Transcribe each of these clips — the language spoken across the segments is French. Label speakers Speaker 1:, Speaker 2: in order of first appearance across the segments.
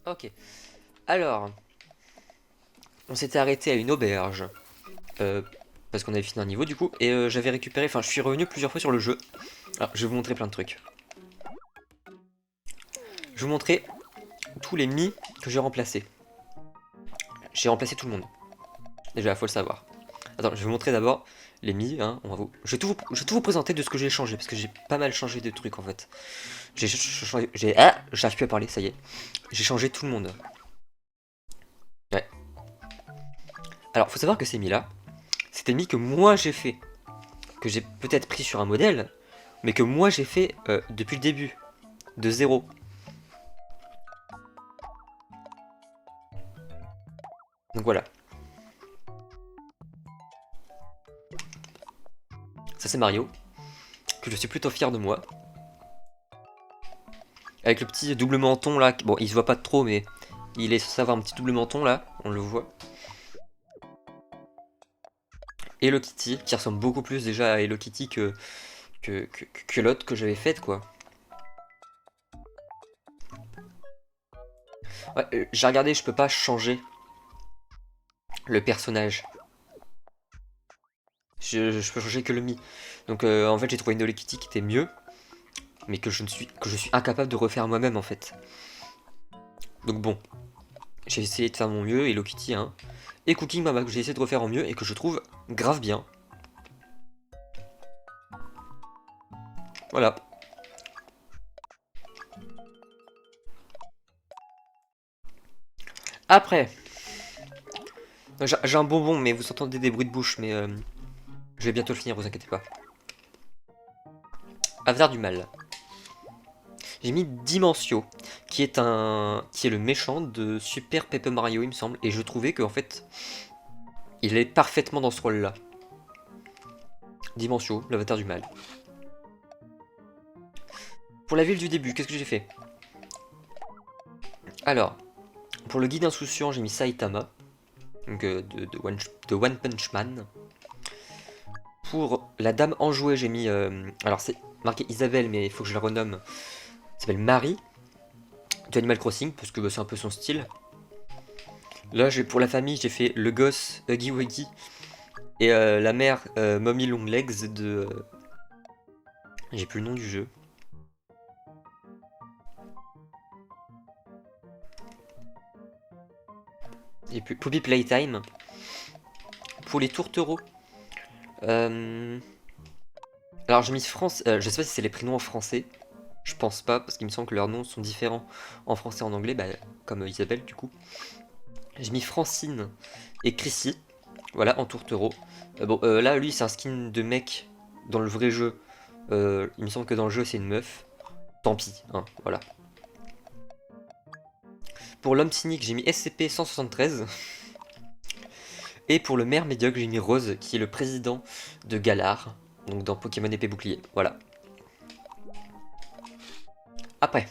Speaker 1: Ok. Alors, on s'était arrêté à une auberge. euh, Parce qu'on avait fini un niveau du coup. Et j'avais récupéré. Enfin, je suis revenu plusieurs fois sur le jeu. Alors, je vais vous montrer plein de trucs. Je vais vous montrer tous les mi que j'ai remplacés. J'ai remplacé tout le monde. Déjà, faut le savoir. Attends, je vais vous montrer d'abord les mi. Hein, je vais tout vous présenter de ce que j'ai changé. Parce que j'ai pas mal changé de trucs en fait. J'ai changé. Ah, j'arrive plus à parler, ça y est. J'ai changé tout le monde. Ouais. Alors, faut savoir que ces mi là, c'était mi que moi j'ai fait. Que j'ai peut-être pris sur un modèle, mais que moi j'ai fait depuis le début, de zéro. Donc voilà, ça c'est Mario, que je suis plutôt fier de moi. Avec le petit double menton là, bon il se voit pas trop mais il est censé avoir un petit double menton là, on le voit. Hello Kitty, qui ressemble beaucoup plus déjà à Hello Kitty que l'autre que j'avais faite quoi. Ouais, j'ai regardé, je peux pas changer le personnage. Je peux changer que le Mi. Donc en fait j'ai trouvé une Hello Kitty qui était mieux, mais que je suis incapable de refaire moi-même en fait. Donc bon, j'ai essayé de faire mon mieux, Hello Kitty, hein. Et Cooking Mama, que j'ai essayé de refaire en mieux et que je trouve grave bien. Voilà. Après, j'ai un bonbon, mais vous entendez des bruits de bouche, mais je vais bientôt le finir, vous inquiétez pas. Avatar du mal. J'ai mis Dimentio, qui est le méchant de Super Paper Mario, il me semble, et je trouvais qu'en fait, il est parfaitement dans ce rôle-là. Dimentio, l'avatar du mal. Pour la ville du début, qu'est-ce que j'ai fait? Alors, pour le guide insouciant, j'ai mis Saitama, donc de One Punch Man. Pour la dame enjouée, j'ai mis. Alors, c'est marqué Isabelle, mais il faut que je la renomme. Elle s'appelle Marie, de Animal Crossing, parce que bah, c'est un peu son style. Là, pour la famille, j'ai fait le gosse Huggy Wuggy et la mère Mommy Long Legs de. J'ai plus le nom du jeu. J'ai plus Poppy Playtime. Pour les tourtereaux. Euh, Alors, j'ai mis France. Je sais pas si c'est les prénoms en français. Je pense pas, parce qu'il me semble que leurs noms sont différents en français et en anglais, bah, comme Isabelle du coup. J'ai mis Francine et Chrissy, voilà, en tourtereau. Bon, là, lui, c'est un skin de mec dans le vrai jeu. Il me semble que dans le jeu, c'est une meuf. Tant pis, hein, voilà. Pour l'homme cynique, j'ai mis SCP-173. Et pour le maire médiocre, j'ai mis Rose, qui est le président de Galar, donc dans Pokémon épée bouclier. Voilà. Après,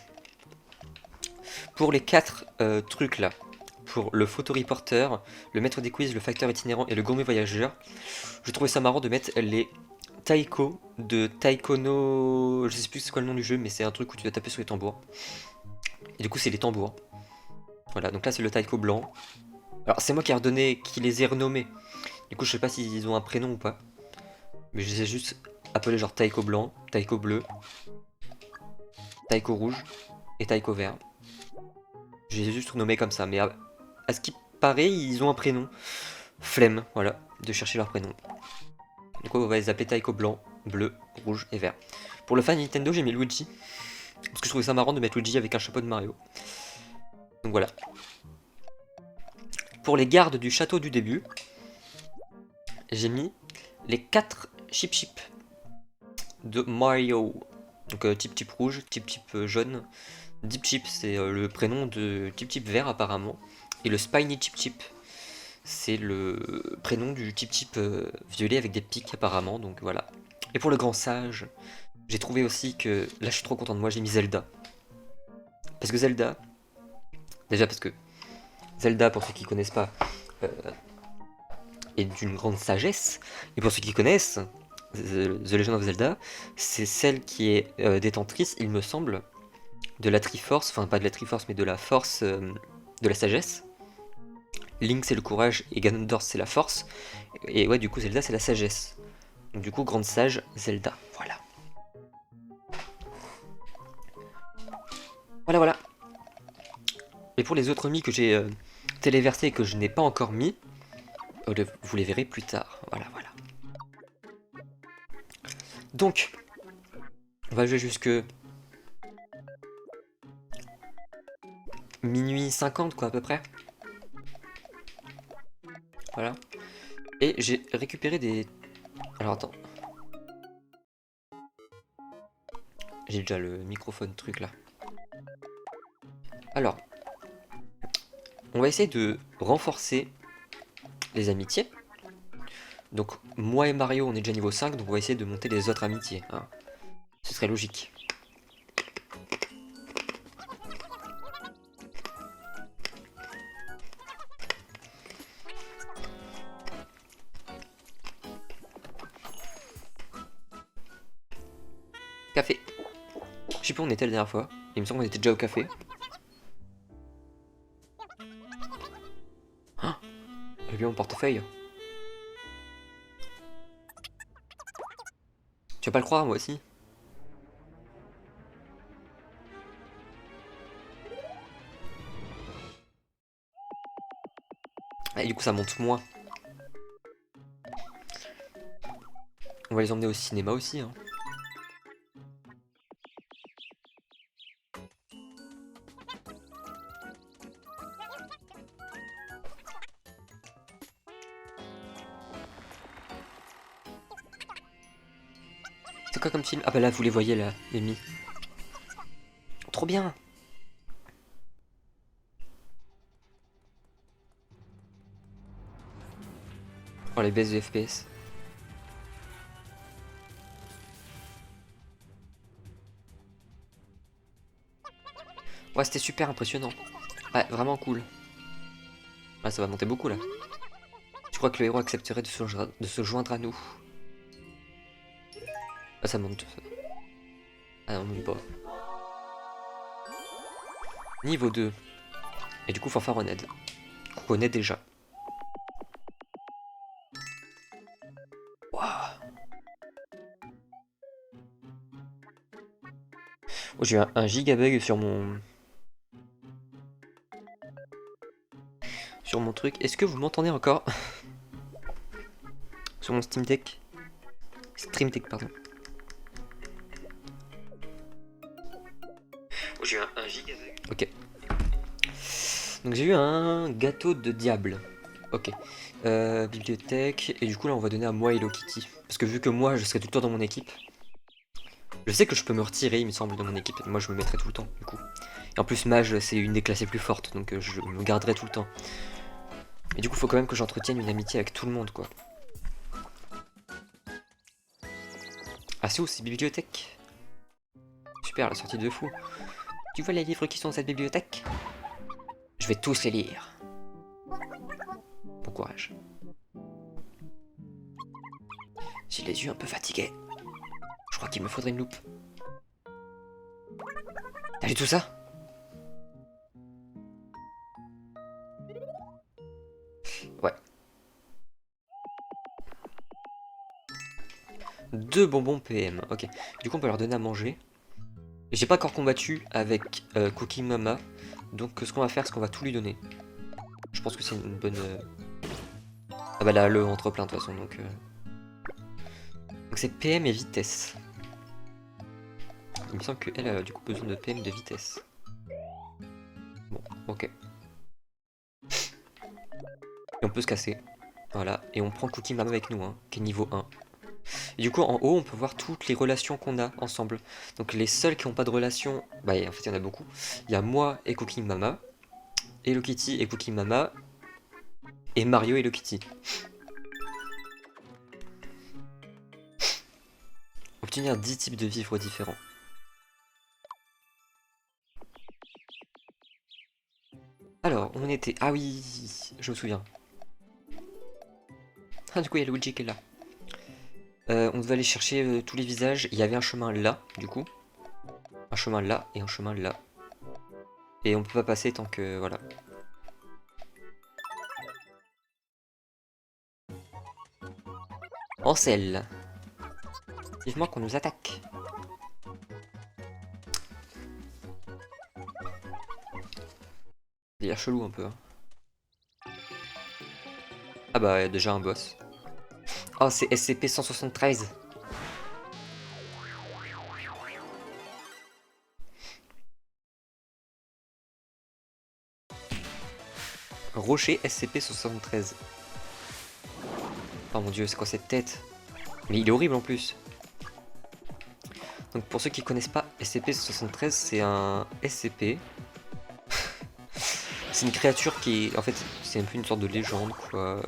Speaker 1: pour les 4 trucs là, pour le photoreporter, le maître des quiz, le facteur itinérant et le gourmet voyageur, je trouvais ça marrant de mettre les taiko de Taikono. Je sais plus c'est quoi le nom du jeu, mais c'est un truc où tu dois taper sur les tambours. Et du coup, c'est les tambours. Voilà, donc là, c'est le taiko blanc. Alors, c'est moi qui les ai renommés. Du coup, je sais pas s'ils ont un prénom ou pas. Mais je les ai juste appelés genre taiko blanc, taiko bleu, taiko rouge et taiko vert. Je les ai juste renommés comme ça. Mais à ce qui paraît, ils ont un prénom. Flemme, voilà, de chercher leur prénom. Du coup, on va les appeler taiko blanc, bleu, rouge et vert. Pour le fan Nintendo, j'ai mis Luigi. Parce que je trouvais ça marrant de mettre Luigi avec un chapeau de Mario. Donc voilà. Pour les gardes du château du début, j'ai mis les 4 Chip Chip de Mario. Donc Chip Chip rouge, Chip Chip jaune. Deep Chip, c'est le prénom de Chip Chip vert apparemment. Et le Spiny Chip Chip, c'est le prénom du Chip Chip violet avec des pics apparemment. Donc voilà. Et pour le grand sage, j'ai trouvé aussi que... Là je suis trop content de moi, j'ai mis Zelda. Parce que Zelda... Déjà parce que Zelda, pour ceux qui connaissent pas, euh, est d'une grande sagesse. Et pour ceux qui connaissent, The Legend of Zelda, c'est celle qui est détentrice, il me semble, de la Triforce, enfin pas de la Triforce mais de la force de la sagesse. Link c'est le courage et Ganondorf c'est la force. Et ouais, du coup Zelda c'est la sagesse. Donc du coup grande sage Zelda, voilà. Voilà. Et pour les autres mis que j'ai téléversés et que je n'ai pas encore mis, vous les verrez plus tard. Voilà. Donc, on va jouer jusque minuit 50 quoi à peu près. Voilà. Et j'ai récupéré des... Alors attends. J'ai déjà le microphone truc là. Alors, on va essayer de renforcer les amitiés. Donc moi et Mario on est déjà niveau 5, donc on va essayer de monter les autres amitiés. Hein. Ce serait logique. Café. Je sais plus où on était la dernière fois. Il me semble qu'on était déjà au café. Ah, j'ai oublié mon portefeuille. Tu vas pas le croire, moi aussi. Et du coup, ça monte moins. On va les emmener au cinéma aussi. Hein. C'est quoi comme film? Ah bah là, vous les voyez là, les mi. Trop bien! Oh, les baisses de FPS. Ouais, c'était super impressionnant. Ouais, vraiment cool. Ah, ça va monter beaucoup là. Tu crois que le héros accepterait de se joindre à nous? Ah, ça monte. Ah non, n'oublie pas. Niveau 2. Et du coup, Fanfaronade. Qu'on connaît déjà. Waouh. Oh, j'ai eu un giga bug sur mon... Sur mon truc. Est-ce que vous m'entendez encore? Sur mon Steam Deck. Stream Deck, pardon. Oh, j'ai eu un giga bug. Ok. Donc j'ai eu un gâteau de diable. Ok. Bibliothèque. Et du coup là on va donner à moi Hello Kitty. Parce que vu que moi je serai tout le temps dans mon équipe. Je sais que je peux me retirer il me semble de mon équipe. Moi je me mettrai tout le temps du coup. Et en plus mage c'est une des classes les plus fortes. Donc je me garderai tout le temps. Mais du coup faut quand même que j'entretienne une amitié avec tout le monde quoi. Ah c'est où c'est bibliothèque? Super la sortie de fou. Tu vois les livres qui sont dans cette bibliothèque? Je vais tous les lire. Bon courage. J'ai les yeux un peu fatigués. Je crois qu'il me faudrait une loupe. T'as vu tout ça? Ouais. 2 bonbons PM, ok. Du coup on peut leur donner à manger. J'ai pas encore combattu avec Cookie Mama. Donc ce qu'on va faire c'est qu'on va tout lui donner. Je pense que c'est une bonne... Ah bah là le entre plein de toute façon donc... Donc c'est PM et vitesse. Il me semble qu'elle a du coup besoin de PM de vitesse. Bon, ok. Et on peut se casser. Voilà, et on prend Cookie Mama avec nous, hein, qui est niveau 1. Et du coup, en haut, on peut voir toutes les relations qu'on a ensemble. Donc les seuls qui n'ont pas de relation, bah en fait, il y en a beaucoup. Il y a moi et Cookie Mama, Hello Kitty et Cookie Mama, et Mario et Hello Kitty. Obtenir 10 types de vivres différents. Alors, on était... Ah oui, je me souviens. Ah, du coup, il y a Luigi qui est là. On devait aller chercher tous les visages. Il y avait un chemin là, du coup. Un chemin là et un chemin là. Et on peut pas passer tant que... Voilà. Ancel. Vivement qu'on nous attaque. Il a chelou un peu. Hein. Ah bah déjà un boss. Oh c'est SCP-173. Rocher SCP-73. Oh mon dieu, c'est quoi cette tête? Mais il est horrible en plus. Donc pour ceux qui connaissent pas, SCP-173 c'est un SCP. C'est une créature qui est... En fait, c'est un peu une sorte de légende quoi.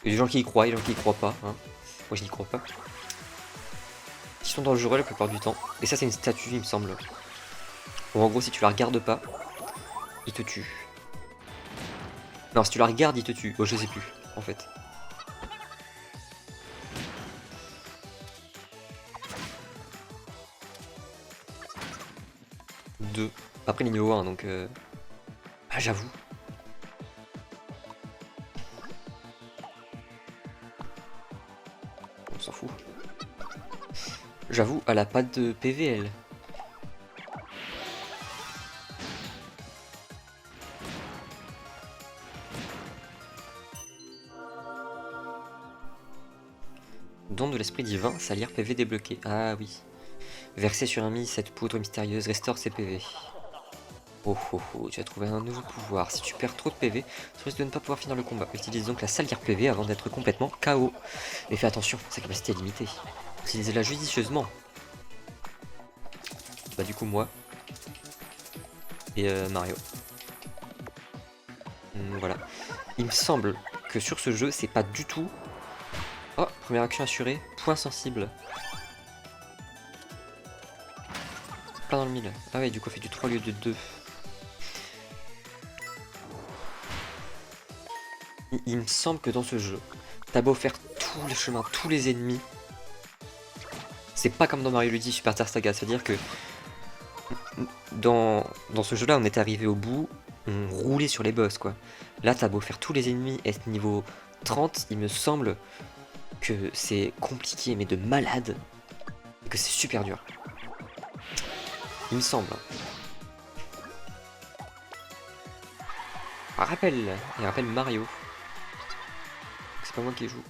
Speaker 1: Il y a des gens qui y croient, il y a des gens qui y croient pas. Hein. Moi je n'y crois pas. Ils sont dangereux la plupart du temps. Et ça c'est une statue il me semble. Bon en gros si tu la regardes pas, il te tue. Non si tu la regardes il te tue. Bon je sais plus en fait. Deux. Après niveau 1 donc... Ah j'avoue. On s'en fout. J'avoue, elle a pas de PVL. Don de l'esprit divin, salière PV débloqué. Ah oui. Verser sur un mi cette poudre mystérieuse restaure ses PV. Oh oh oh, tu as trouvé un nouveau pouvoir. Si tu perds trop de PV, tu risques de ne pas pouvoir finir le combat. Utilise donc la salière PV avant d'être complètement KO. Mais fais attention, sa capacité est limitée. Utilisez-la judicieusement. Bah du coup moi. Et Mario. Voilà. Il me semble que sur ce jeu, c'est pas du tout... Oh, première action assurée, point sensible. Plein dans le mille. Ah ouais, du coup, on fait du 3 au lieu de 2. Il me semble que dans ce jeu, t'as beau faire tous les chemins, tous les ennemis. C'est pas comme dans Mario Luigi Superstar Saga, c'est-à-dire que dans ce jeu-là, on est arrivé au bout, on roulait sur les boss, quoi. Là, t'as beau faire tous les ennemis, être niveau 30, il me semble que c'est compliqué, mais de malade, et que c'est super dur. Il me semble. Il rappelle Mario. C'est pas moi qui joue.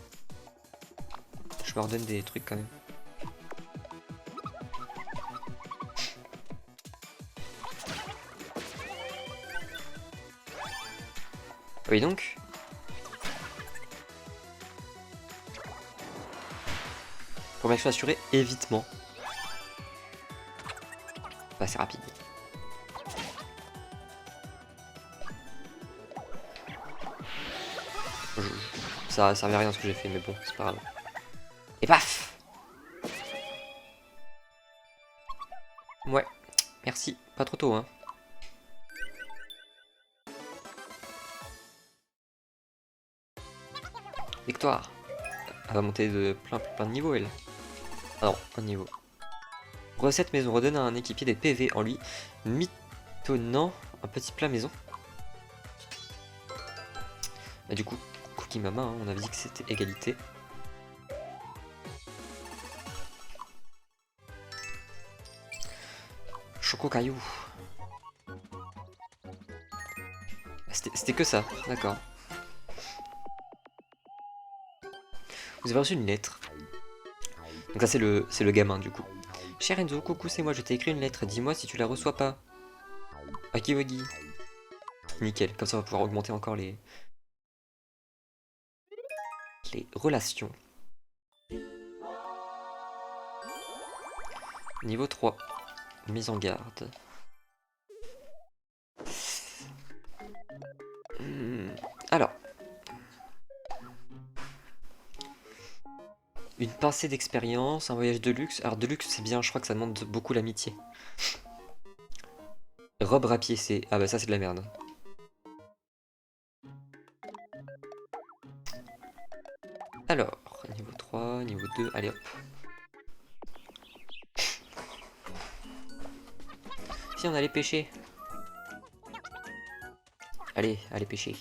Speaker 1: Je me redonne des trucs quand même. Oui donc. Pour m'action assurée, évitement. Bah c'est rapide. Ça servait à rien ce que j'ai fait, mais bon, c'est pas grave. Et paf! Ouais, merci. Pas trop tôt, hein. Victoire. Elle va monter de plein de niveaux, elle. Ah non, un niveau. Recette maison. Redonne à un équipier des PV en lui mitonnant un petit plat maison. Bah du coup, Cookie Mama, hein, on avait dit que c'était égalité. Choco Caillou. C'était que ça, d'accord. Vous avez reçu une lettre. Donc ça c'est le gamin du coup. Cher Enzo, coucou c'est moi, je t'ai écrit une lettre, dis-moi si tu la reçois pas. Akiwagi. Nickel, comme ça on va pouvoir augmenter encore les relations. Niveau 3. Mise en garde. Alors. Une pincée d'expérience, un voyage de luxe. Alors de luxe c'est bien, je crois que ça demande beaucoup l'amitié. Robe rapiécée. Ah bah ça c'est de la merde. Alors, niveau 3, niveau 2, allez hop. Si on allait pêcher. Allez, allez pêcher.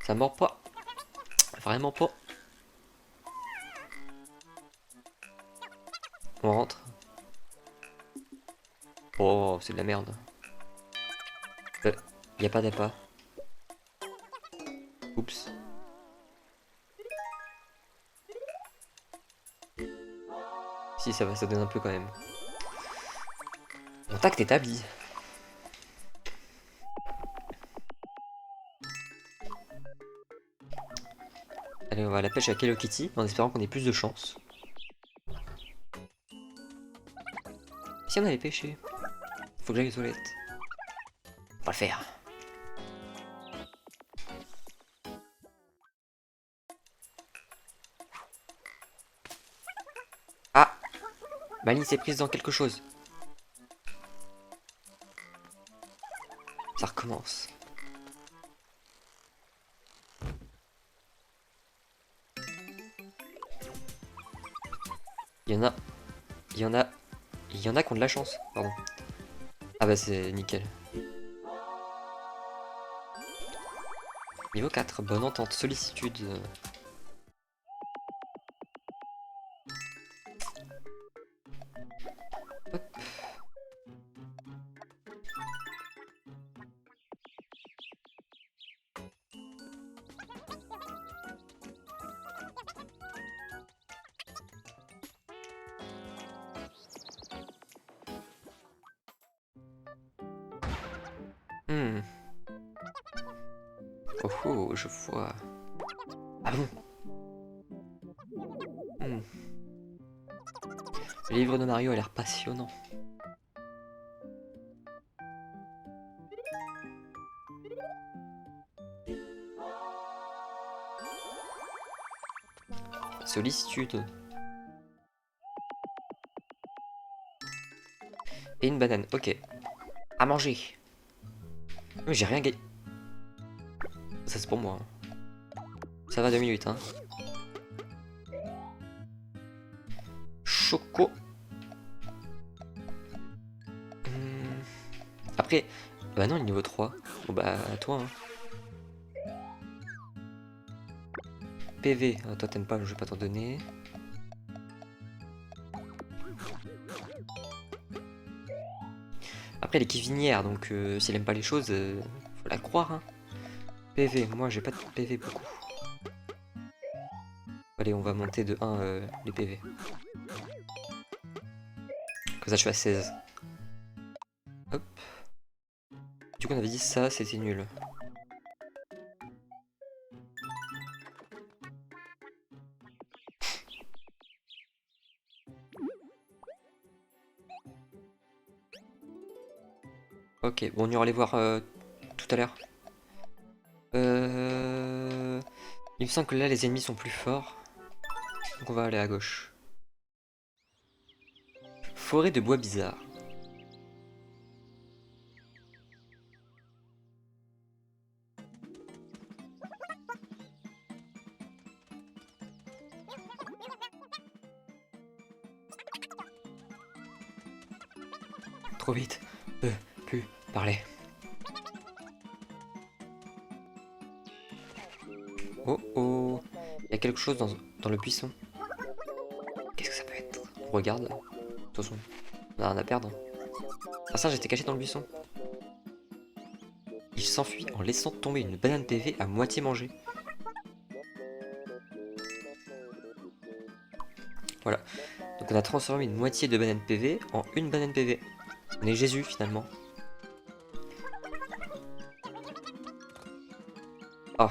Speaker 1: Ça mord pas. Vraiment pas. On rentre. Oh, c'est de la merde. Y a pas d'appât. Oups. Si, ça va, ça donne un peu quand même. Contact établi. Allez, on va à la pêche à Hello Kitty en espérant qu'on ait plus de chance. Si on allait pêcher. Faut que j'aille aux toilettes. On va le faire. Ah, Mali s'est prise dans quelque chose. Ça recommence. Il y en a qui ont de la chance, pardon. Ah bah c'est nickel. Niveau 4, bonne entente, sollicitude. Hop. Oh oh, je vois. Ah bon? Le livre de Mario a l'air passionnant. Sollicitude. Et une banane, ok. À manger. Mais j'ai rien gagné. Ça c'est pour moi. Ça va 2 minutes, hein. Choco. Après, bah non, le niveau 3. Bon bah, à toi, hein. PV, ah, toi t'aimes pas, je vais pas t'en donner. Après, elle est cuisinière, donc si elle aime pas les choses, faut la croire, hein. PV, moi j'ai pas de PV beaucoup. Allez, on va monter de 1 les PV. Comme ça, je suis à 16. Hop. Du coup, on avait dit ça, c'était nul. Ok, bon, on ira les voir tout à l'heure. Il me semble que là, les ennemis sont plus forts. Donc on va aller à gauche. Forêt de bois bizarre. Trop vite. Plus parler. Oh oh. Il y a quelque chose dans le buisson. Qu'est-ce que ça peut être? On regarde. De toute façon, on a rien à perdre. Ah ça, j'étais caché dans le buisson. Il s'enfuit en laissant tomber une banane PV à moitié mangée. Voilà. Donc on a transformé une moitié de banane PV en une banane PV. On est Jésus finalement. Oh.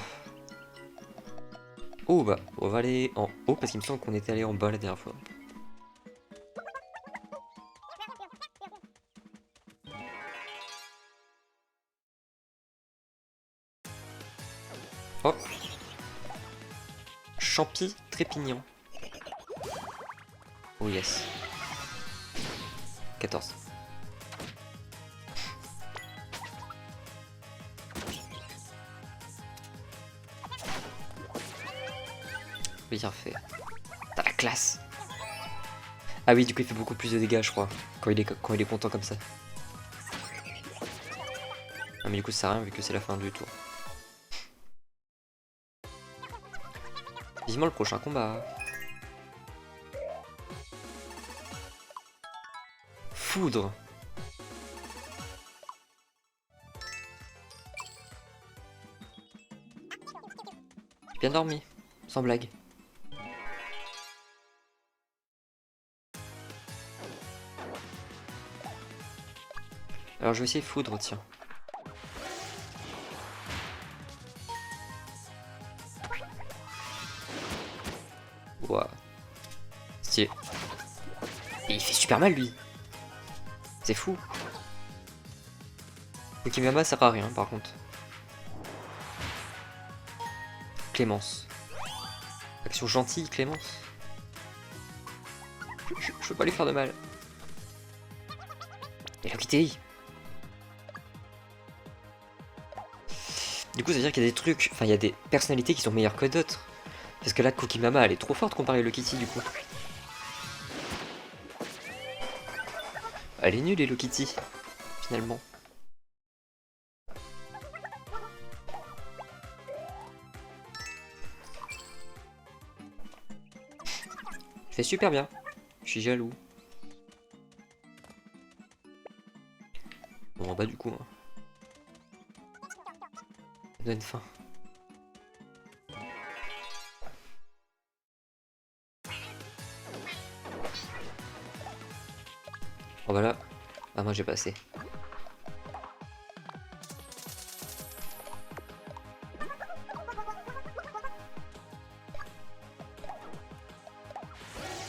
Speaker 1: Oh bah, on va aller en haut parce qu'il me semble qu'on était allé en bas la dernière fois. Oh. Champi trépignon. Oh yes. 14. Bien fait. T'as la classe. Ah oui, du coup il fait beaucoup plus de dégâts je crois, quand il est content comme ça. Ah mais du coup ça sert à rien vu que c'est la fin du tour. Vivement le prochain combat. Foudre. Bien dormi, sans blague. Alors je vais essayer foudre, tiens. Ouah. Stylé. Et il fait super mal lui. C'est fou. Kokimama sert à rien par contre. Clémence. Action gentille, Clémence. Je veux pas lui faire de mal. Et la Kitty. Du coup ça veut dire qu'il y a des trucs, enfin il y a des personnalités qui sont meilleures que d'autres. Parce que là Kokimama elle est trop forte comparée à Hello Kitty du coup. Elle est nulle Hello Kitty, finalement. Je fais super bien. Je suis jaloux. Bon bah du coup. Hein. Ça donne faim. Oh bah là. Ah moi j'ai passé.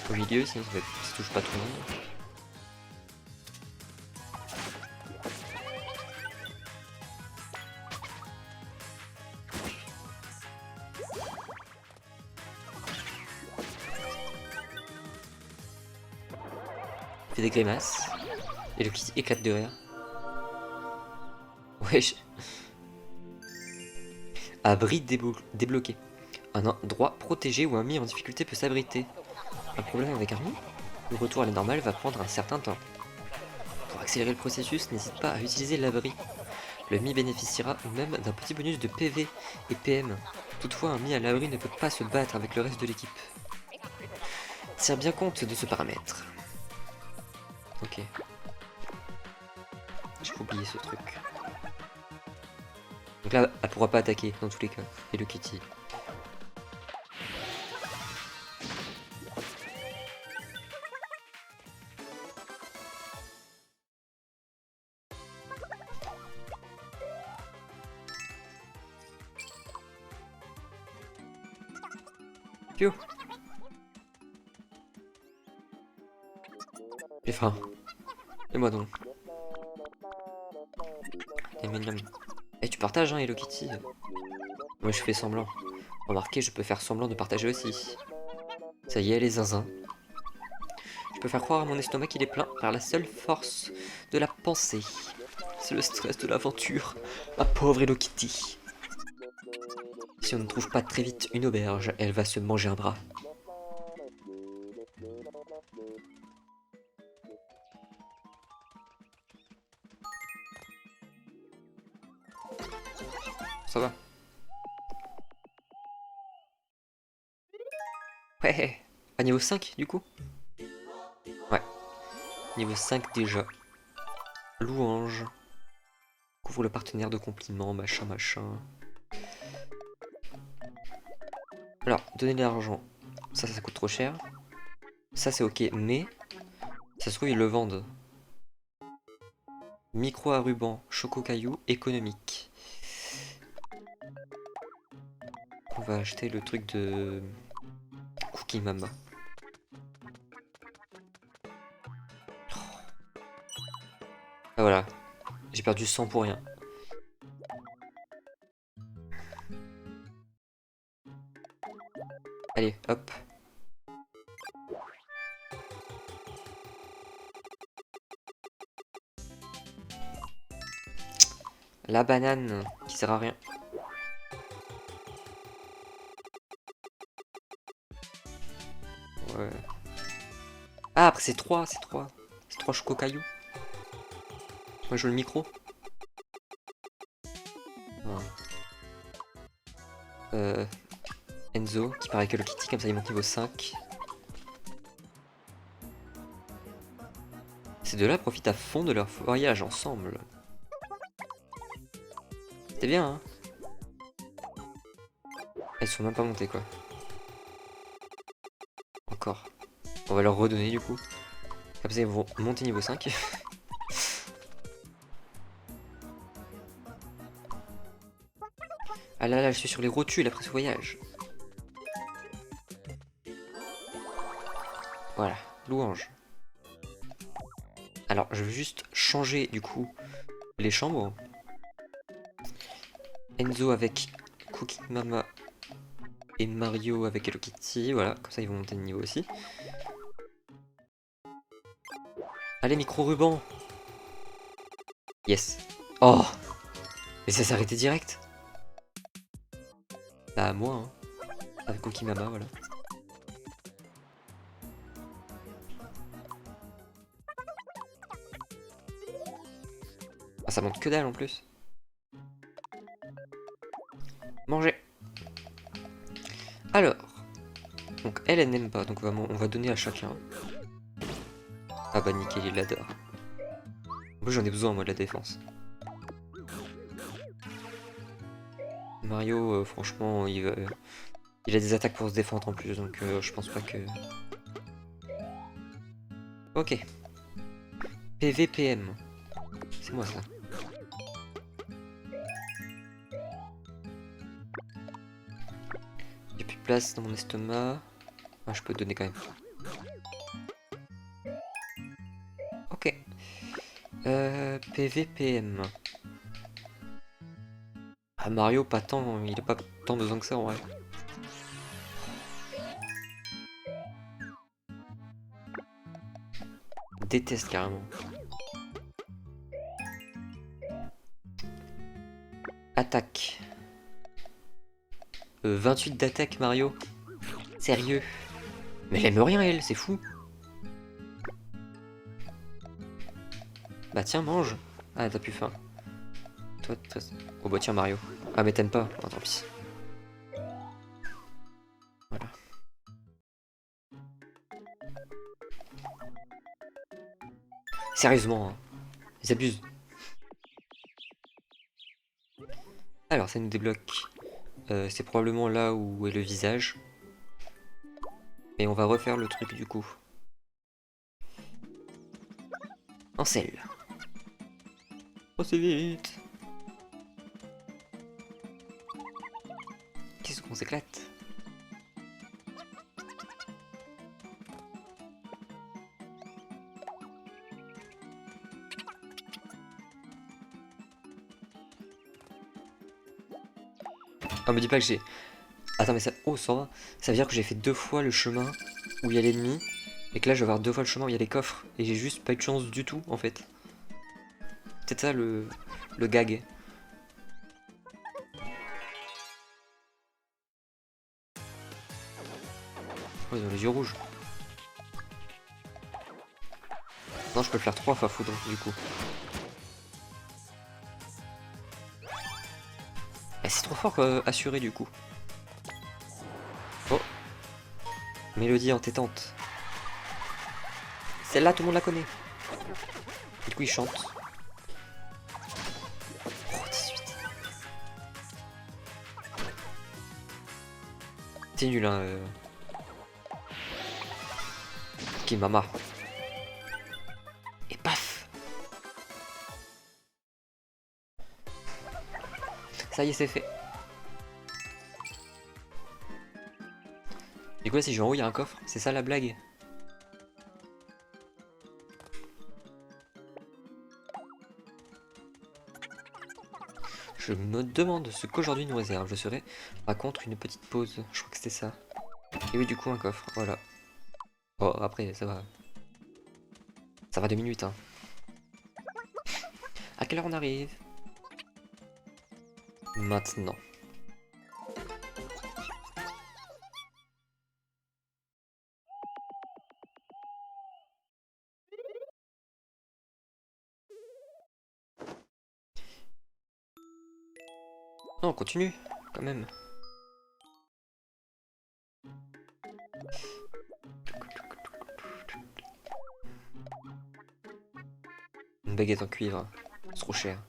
Speaker 1: Au milieu, sinon ça touche pas tout le monde. Fait des grimaces. Et le Kitty éclate de rire. Wesh. Abri débloqué. Un endroit protégé où un mi en difficulté peut s'abriter. Un problème avec un mi? Le retour à la normale va prendre un certain temps. Pour accélérer le processus, n'hésite pas à utiliser l'abri. Le mi bénéficiera même d'un petit bonus de PV et PM. Toutefois, un mi à l'abri ne peut pas se battre avec le reste de l'équipe. Tiens bien compte de ce paramètre. Ok. J'ai oublié ce truc. Donc là, elle pourra pas attaquer dans tous les cas. Et le Kitty. Pio. J'ai faim. Et moi donc. Et tu partages hein Hello Kitty. Moi je fais semblant. Remarquez, je peux faire semblant de partager aussi. Ça y est les zinzins. Je peux faire croire à mon estomac qu'il est plein par la seule force de la pensée. C'est le stress de l'aventure, ma pauvre Hello Kitty. Si on ne trouve pas très vite une auberge, elle va se manger un bras. Ça va. Ouais. À niveau 5 du coup? Ouais. Niveau 5 déjà. Louange. Couvre le partenaire de compliments, machin, machin. Alors, donner de l'argent. Ça coûte trop cher. Ça c'est ok, mais... Ça se trouve ils le vendent. Micro à ruban, choco caillou, économique. On va acheter le truc de... Cookie Mama. Ah voilà, j'ai perdu 100 pour rien. Allez, hop. La banane, qui sert à rien. Ouais. Ah, après c'est 3, c'est 3. C'est 3 choco-cailloux. Moi je joue le micro. Voilà. Enzo, qui paraît que le Kitty, comme ça il monte niveau 5. Ces deux-là profitent à fond de leur voyage ensemble. C'était bien, hein. Elles sont même pas montées, quoi. Encore. On va leur redonner, du coup. Comme ça, ils vont monter niveau 5. Ah là là, je suis sur les rotules après ce voyage. Voilà, louange. Alors, je vais juste changer, du coup, les chambres. Enzo avec Cooking Mama et Mario avec Hello Kitty. Voilà, comme ça, ils vont monter de niveau aussi. Allez, micro-ruban. Yes. Oh. Et ça s'est arrêté direct. Bah, moi, hein. Avec Cookie Mama, voilà. Ah, ça monte que dalle en plus. Manger. Alors. Donc, elle n'aime pas, donc on va donner à chacun. Ah bah, nickel, il l'adore. En plus, j'en ai besoin, moi, de la défense. Mario, franchement, il a des attaques pour se défendre en plus, donc je pense pas que... Ok. PVPM. C'est moi ça. J'ai plus de place dans mon estomac. Ah, je peux te donner quand même. Ok. PVPM. Ah, Mario, pas tant, il a pas tant besoin que ça en vrai. Déteste carrément. Attaque. 28 d'attaque Mario. Sérieux? Mais elle aime rien elle, c'est fou. Bah tiens, mange. Ah, t'as plus faim. Toi, oh bah tiens Mario. Ah mais t'aimes pas, oh, tant pis. Voilà. Sérieusement, hein. Ils abusent. Alors ça nous débloque. C'est probablement là où est le visage. Mais on va refaire le truc du coup. En sel. Oh c'est vite. Qu'est-ce qu'on s'éclate. Oh me dis pas que j'ai... Attends mais ça... Oh ça va. Ça veut dire que j'ai fait 2 fois le chemin où il y a l'ennemi. Et que là je vais avoir 2 fois le chemin où il y a les coffres. Et j'ai juste pas eu de chance du tout en fait. C'est ça le gag. Oh ils ont les yeux rouges. Non je peux le faire 3 fois foudre du coup. Et c'est trop fort assuré du coup. Oh. Mélodie entêtante. Celle-là tout le monde la connaît. Du coup il chante. Oh 18. C'est nul hein. Ok mama. Et paf. Ça y est c'est fait. Du coup là si je vais en haut il y a un coffre. C'est ça la blague. Je me demande ce qu'aujourd'hui nous réserve. Je serai par contre une petite pause. Je crois que c'était ça. Et oui du coup un coffre. Voilà. Oh après ça va. Ça va 2 minutes hein. À quelle heure on arrive? Maintenant. Non, on continue, quand même. Une baguette en cuivre. C'est trop cher.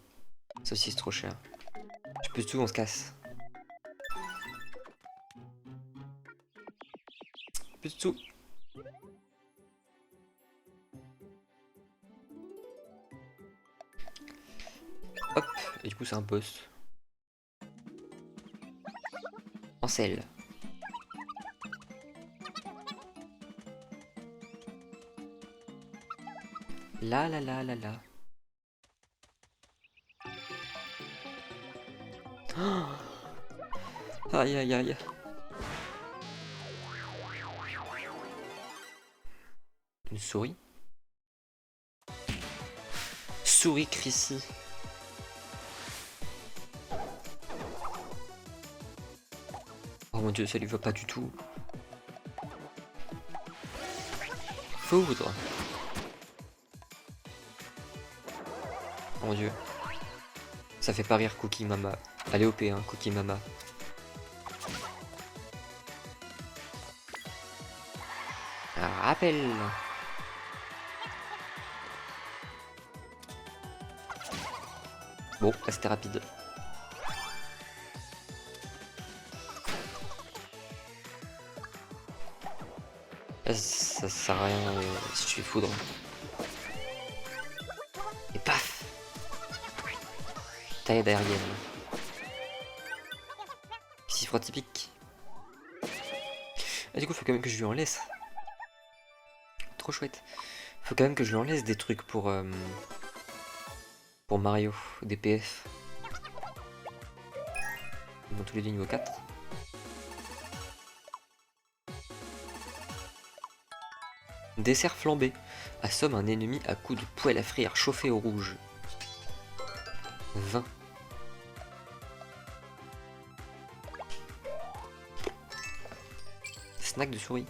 Speaker 1: Ça aussi, c'est trop cher. Je peux tout, on se casse. Plus de tout. Hop, et du coup c'est un boss. En sel. La la la la la. Oh, aïe aïe aïe. Une souris. Souris Chrissy. Oh mon dieu, ça lui va pas du tout. Foudre. Oh mon dieu. Ça fait pas rire Cookie Mama. Allez OP hein, Cookie Mama. Rappel. Bon, là c'était rapide. Là, ça sert à rien si tu fais foudre. Et paf. Taille aérienne. Chiffre typique. Et du coup, faut quand même que je lui en laisse. Trop chouette. Faut quand même que je lui en laisse des trucs pour Mario, des PF. Ils vont tous les deux niveau 4. Dessert flambé. Assomme un ennemi à coups de poêle à frire chauffé au rouge. 20. Snack de souris.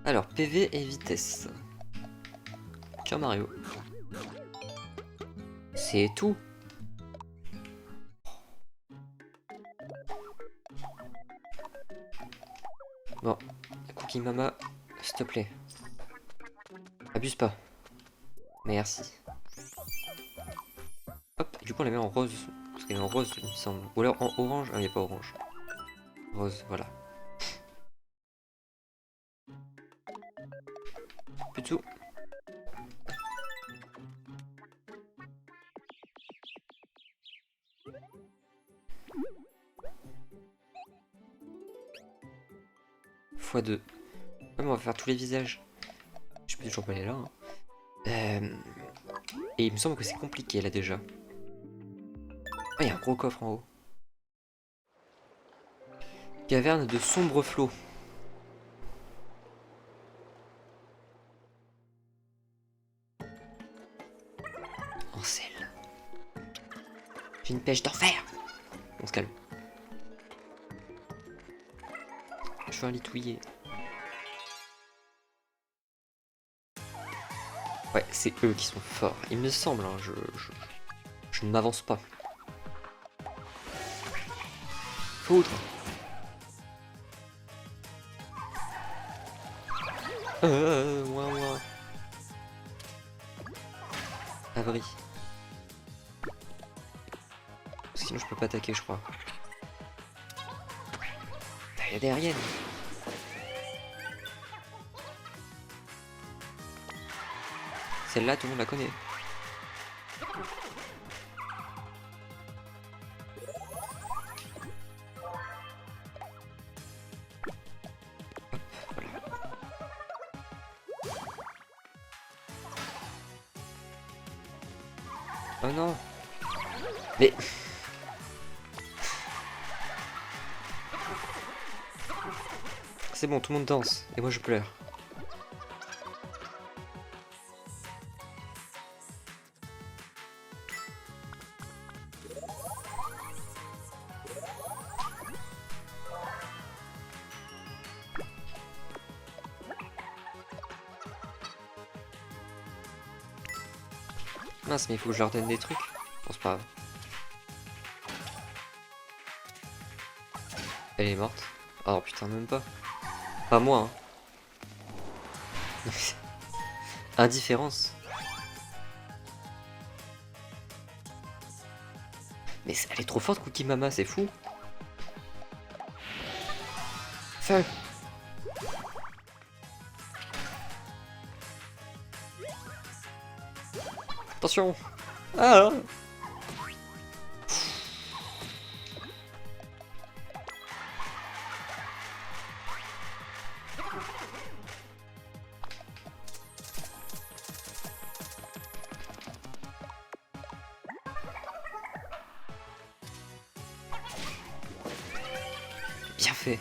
Speaker 1: Alors, PV et vitesse. Tiens Mario. C'est tout. Bon, Cookie Mama, s'il te plaît. Abuse pas. Merci. Hop, du coup on la met en rose. Parce qu'elle est en rose, il me semble. Ou alors en orange. Ah, il n'y a pas orange. Rose, voilà. Plus de tout. x2. Ouais, mais on va faire tous les visages. Je peux toujours pas aller là. Hein. Et il me semble que c'est compliqué là déjà. Ah, il y a un gros coffre en haut. Caverne de sombres flots. En sel. J'ai une pêche d'enfer. On se calme. Je vais un litouiller. Ouais, c'est eux qui sont forts. Il me semble, hein, je ne m'avance pas. Foudre. Ouin. Abri. Sinon je peux pas attaquer, je crois. Il y a des aériennes. Celle-là, tout le monde la connaît. Hop, voilà. Oh non. Mais... C'est bon, tout le monde danse. Et moi je pleure. Mince, mais il faut que je leur donne des trucs. Bon, c'est pas grave. Elle est morte. Oh putain, même pas. Pas moi, hein. Indifférence. Mais elle est trop forte, Cookie Mama, c'est fou. Feu. Attention. Ah. Bien fait.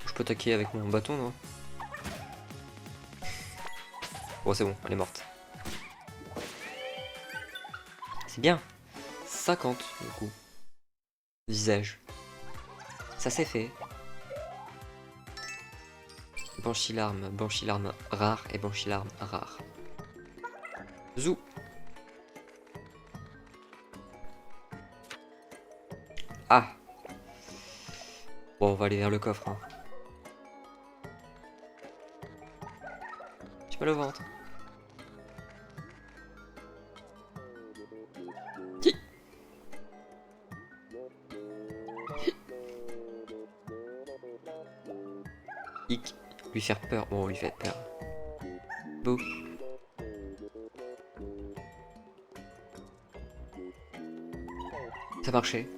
Speaker 1: Je peux attaquer avec mon bâton, non? Bon, c'est bon, elle est morte. C'est bien. 50, du coup. Visage. Ça c'est fait. Banshee-larme rare et Banshee-larme rare. Zou. Ah. Bon, on va aller vers le coffre. Hein. J'ai mal au ventre. Qui Hic. Lui faire peur. Bon, on lui fait peur. Bouh. Ça marchait.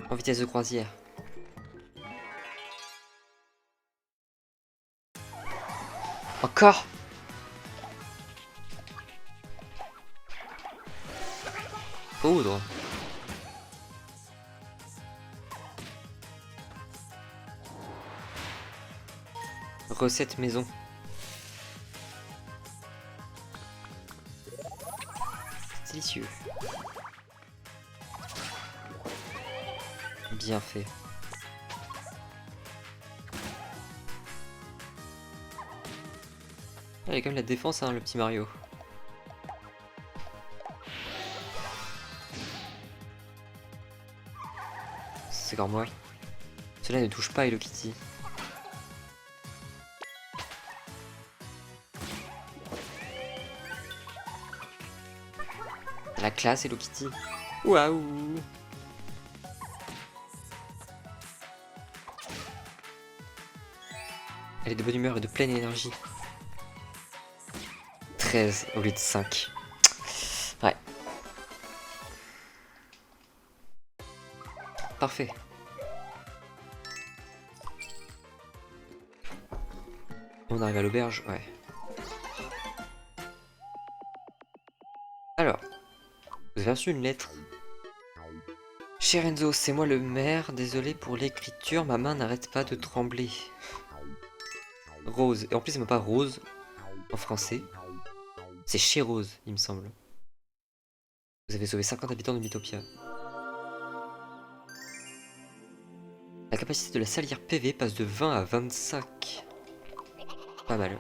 Speaker 1: En vitesse de croisière. Encore. Poudre. Recette maison. C'est délicieux. Bien fait. Il y a quand même la défense, hein, le petit Mario. C'est comme moi. Cela ne touche pas Hello Kitty. La classe Hello Kitty. Waouh. Elle est de bonne humeur et de pleine énergie. 13 au lieu de 5. Ouais. Parfait. On arrive à l'auberge, ouais. Alors, vous avez reçu une lettre. Cher Enzo, c'est moi le maire, désolé pour l'écriture, ma main n'arrête pas de trembler. Rose, et en plus c'est même pas Rose en français, c'est chez Rose, il me semble. Vous avez sauvé 50 habitants de Mythopia. La capacité de la salière PV passe de 20 à 25. Pas mal.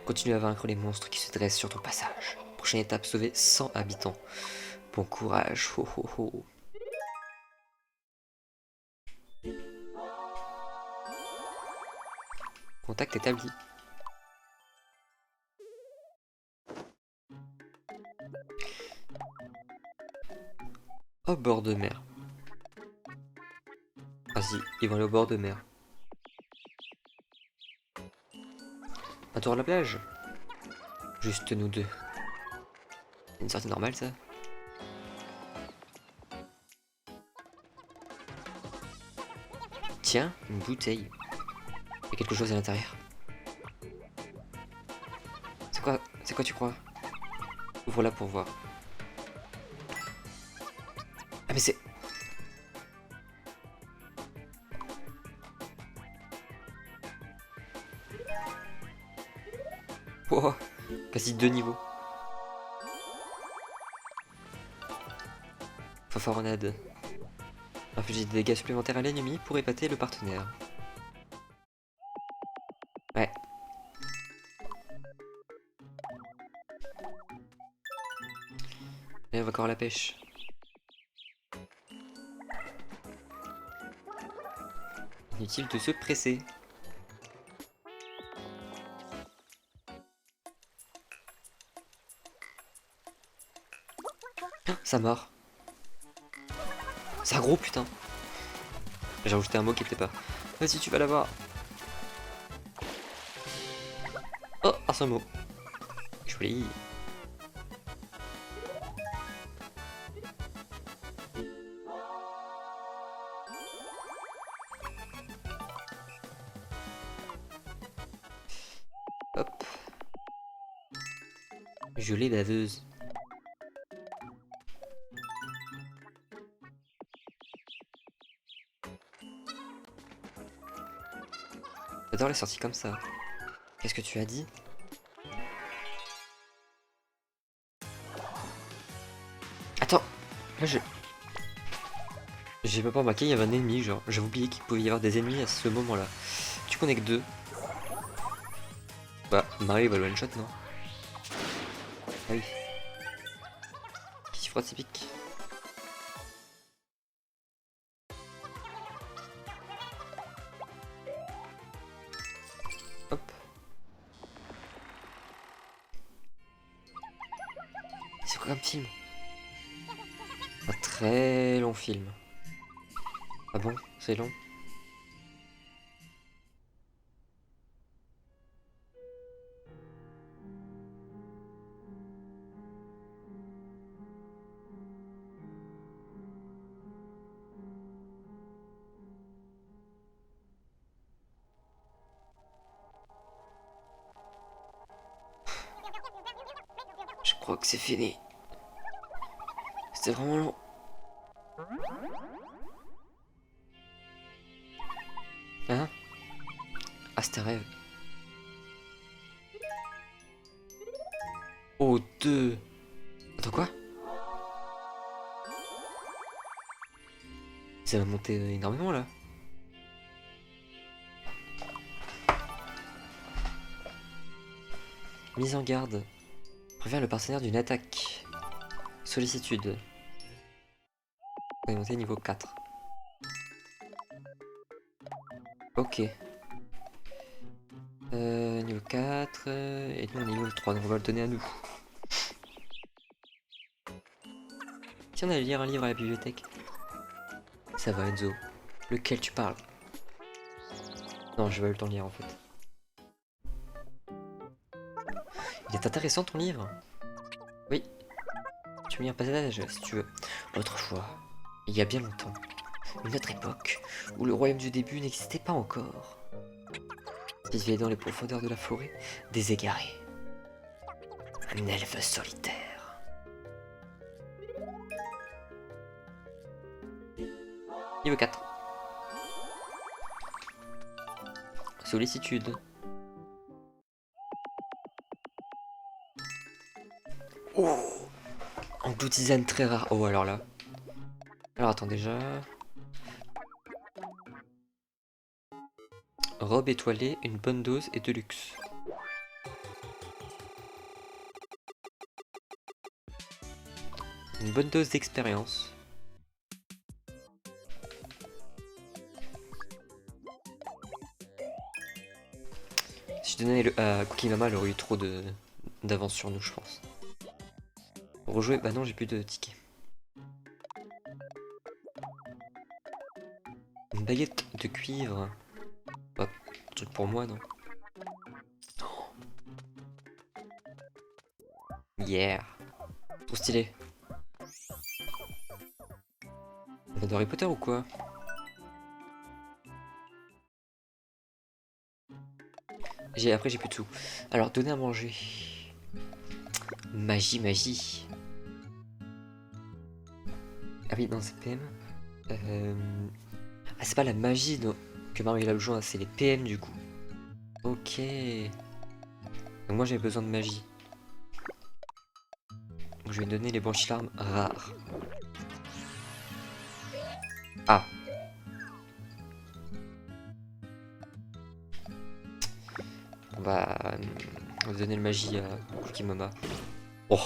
Speaker 1: Continue à vaincre les monstres qui se dressent sur ton passage. Prochaine étape, sauver 100 habitants. Bon courage, ho ho ho. Contact établi. Au bord de mer. Vas-y, ils vont aller au bord de mer. Un tour à la plage. Juste nous deux. C'est une sortie normale, ça? Tiens, une bouteille. Il y a quelque chose à l'intérieur. C'est quoi tu crois? Ouvre-la pour voir. Ah mais c'est... Oh, quasi 2 niveaux. Fanfaronnade. Infliger des dégâts supplémentaires à l'ennemi pour épater le partenaire. encore la pêche. Inutile de se presser. Ça mord. C'est un gros putain. J'ai rajouté un mot qui était pas. Vas-y, tu vas l'avoir. Oh, un seul mot. Joli. Hop. Gelée baveuse. J'adore les sorties comme ça. Qu'est-ce que tu as dit? Attends, là j'ai pas remarqué, il y avait un ennemi, genre. J'avais oublié qu'il pouvait y avoir des ennemis à ce moment-là. Tu connais que deux. Bah, Mario va le one-shot, non? Ah oui. Qui froid typique. Hop. C'est quoi comme film? Un très long film. Ah bon? C'est long? Je crois que c'est fini. C'était vraiment long. Hein? Ah, c'était un rêve. Oh, deux. Attends, quoi? Ça va monter énormément là. Mise en garde. Prévient le partenaire d'une attaque. Sollicitude. On est monté niveau 4. Ok. Niveau 4. Et nous on est niveau 3, donc on va le donner à nous. Si on allait lire un livre à la bibliothèque. Ça va Enzo. Lequel tu parles? Non, j'ai pas eu le temps de lire en fait. Il est intéressant ton livre. Oui. Tu veux lire un passage si tu veux. Autrefois, il y a bien longtemps, une autre époque, où le royaume du début n'existait pas encore. Il vivait dans les profondeurs de la forêt, des égarés. Un elfe solitaire. Niveau 4. Sollicitude. Oh, en goût tisane très rare. Oh, alors là. Alors attends déjà. Robe étoilée, une bonne dose et de luxe. Une bonne dose d'expérience. Si je donnais à Cookie Mama, elle aurait eu trop d'avance sur nous, je pense. Rejouer, bah non, j'ai plus de tickets. Une baguette de cuivre. Bah, un truc pour moi, non? Yeah. Trop stylé. On va de Harry Potter ou quoi? Après j'ai plus de sous. Alors donner à manger. Magie, magie. Ah oui, non, c'est PM. Ah, c'est pas la magie que Mario il a besoin, c'est les PM du coup. Ok. Donc moi j'ai besoin de magie. Donc je vais donner les branchies larmes rares. Ah. On va donner le magie à Cookie Mama. Oh.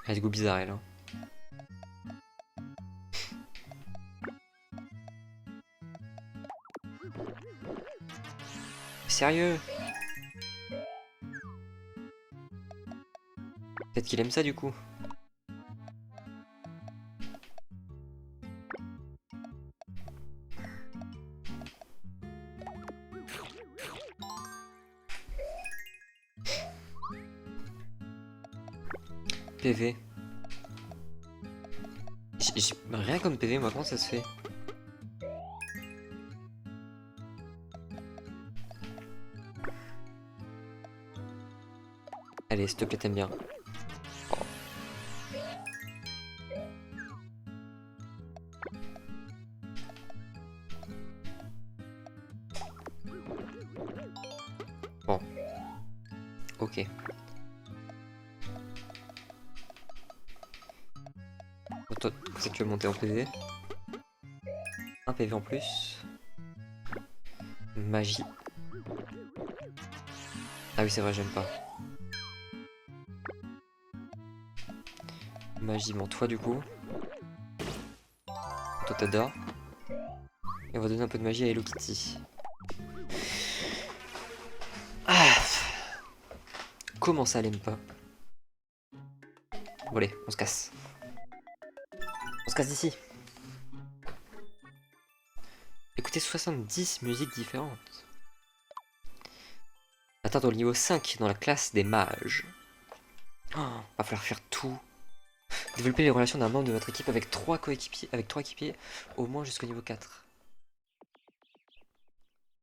Speaker 1: Elle a des goûts bizarres, elle. Hein. Sérieux? Peut-être qu'il aime ça du coup. PV. J'ai rien comme PV, moi, comment ça se fait? Allez, s'il te plaît, t'aimes bien. Oh. Bon. Ok. Toi, ça tu veux monter en PV. Un PV en plus. Magie. Ah oui, c'est vrai, j'aime pas. Magie, bon, toi du coup. Toi t'adores. Et on va donner un peu de magie à Hello Kitty. Ah. Comment ça, elle aime pas? Bon allez, on se casse. On se casse d'ici. Écoutez 70 musiques différentes. Atteindre le niveau 5 dans la classe des mages. Oh, va falloir faire tout. Développer les relations d'un membre de votre équipe avec 3 coéquipiers, avec 3 équipiers au moins jusqu'au niveau 4.